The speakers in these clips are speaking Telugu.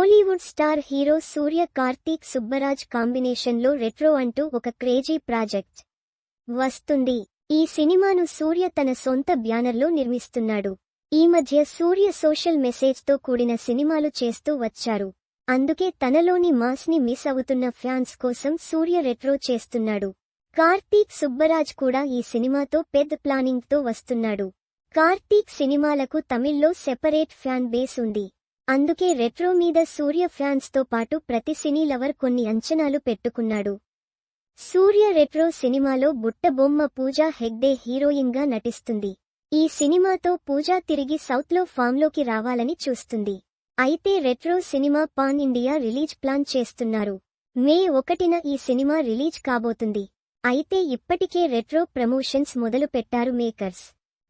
టాలీవుడ్ స్టార్ హీరో సూర్య కార్తీక్ సుబ్బరాజ్ కాంబినేషన్లో రెట్రో అంటూ ఒక క్రేజీ ప్రాజెక్ట్ వస్తుంది. ఈ సినిమాను సూర్య తన సొంత బ్యానర్లో నిర్మిస్తున్నాడు. ఈ మధ్య సూర్య సోషల్ మెసేజ్తో కూడిన సినిమాలు చేస్తూ వచ్చారు. అందుకే తనలోని మాస్ని మిస్ అవుతున్న ఫ్యాన్స్ కోసం సూర్య రెట్రో చేస్తున్నాడు. కార్తీక్ సుబ్బరాజ్ కూడా ఈ సినిమాతో పెద్ద ప్లానింగ్తో వస్తున్నాడు. కార్తీక్ సినిమాలకు తమిళ్లో సెపరేట్ ఫ్యాన్ బేస్ ఉంది. అందుకే రెట్రో మీద సూర్య ఫ్యాన్స్తో పాటు ప్రతి సినీ లవర్ కొన్ని అంచనాలు పెట్టుకున్నాడు. సూర్య రెట్రో సినిమాలో బుట్టబొమ్మ పూజా హెగ్డే హీరోయిన్గా నటిస్తుంది. ఈ సినిమాతో పూజా తిరిగి సౌత్లో ఫామ్లోకి రావాలని చూస్తుంది. అయితే retro cinema pan India release plan చేస్తున్నారు. మే 1న ఈ సినిమా రిలీజ్ కాబోతుంది. అయితే ఇప్పటికే రెట్రో ప్రమోషన్స్ మొదలు పెట్టారు మేకర్స్.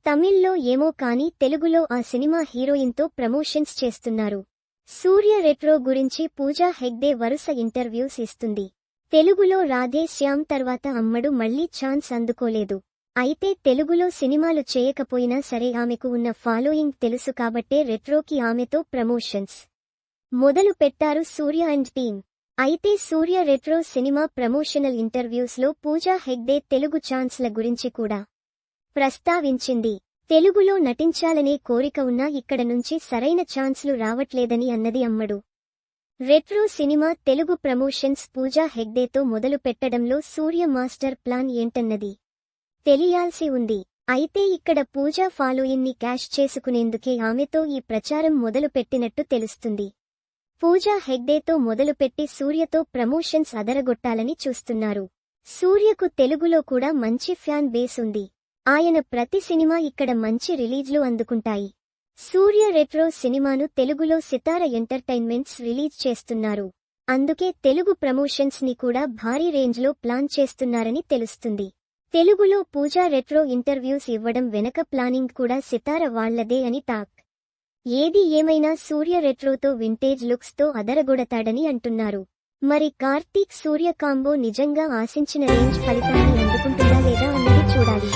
తమిళ్లో ఏమో కానీ తెలుగులో ఆ సినిమా హీరోయిన్తో ప్రమోషన్స్ చేస్తున్నారు. సూర్య రెట్రో గురించి పూజా హెగ్డే వరుస ఇంటర్వ్యూస్ ఇస్తుంది. తెలుగులో రాధే శ్యామ్ తర్వాత అమ్మడు మళ్లీ ఛాన్స్ అందుకోలేదు. అయితే తెలుగులో సినిమాలు చేయకపోయినా సరే ఆమెకు ఉన్న ఫాలోయింగ్ తెలుసు కాబట్టే రెట్రోకి ఆమెతో ప్రమోషన్స్ మొదలు పెట్టారు సూర్య అండ్ టీమ్. అయితే సూర్య retro cinema promotional ఇంటర్వ్యూస్లో Pooja Hegde Telugu ఛాన్స్ల గురించి కూడా ప్రస్తావించింది. తెలుగులో నటించాలనే కోరిక ఉన్నా ఇక్కడ నుంచి సరైన ఛాన్స్లు రావట్లేదని అన్నది అమ్మడు. రెట్రో సినిమా తెలుగు ప్రమోషన్స్ పూజా హెగ్డేతో మొదలు పెట్టడంలో సూర్య మాస్టర్ ప్లాన్ ఏంటన్నది తెలియాల్సి ఉంది. అయితే ఇక్కడ పూజా ఫాలోయింగ్ని క్యాష్ చేసుకునేందుకే ఆమెతో ఈ ప్రచారం మొదలు పెట్టినట్టు తెలుస్తుంది. పూజా హెగ్డేతో మొదలుపెట్టి సూర్యతో ప్రమోషన్స్ అదరగొట్టాలని చూస్తున్నారు. సూర్యకు తెలుగులో కూడా మంచి ఫ్యాన్ బేస్ ఉంది. ఆయన ప్రతి సినిమా ఇక్కడ మంచి రిలీజ్లు అందుకుంటాయి. సూర్య రెట్రో సినిమాను తెలుగులో సితార ఎంటర్టైన్మెంట్స్ రిలీజ్ చేస్తున్నారు. అందుకే తెలుగు ప్రమోషన్స్ ని కూడా భారీ రేంజ్లో ప్లాన్ చేస్తున్నారని తెలుస్తుంది. తెలుగులో పూజా రెట్రో ఇంటర్వ్యూస్ ఇవ్వడం వెనక ప్లానింగ్ కూడా సితార వాళ్లదే అని టాక్. ఏది ఏమైనా సూర్య రెట్రోతో వింటేజ్ లుక్స్తో అదరగొడతాడని అంటున్నారు. మరి కార్తీక్ సూర్య కాంబో నిజంగా ఆశించిన రేంజ్ ఫలితాన్ని అందుకుంటుందా లేదా అన్నది చూడాలి.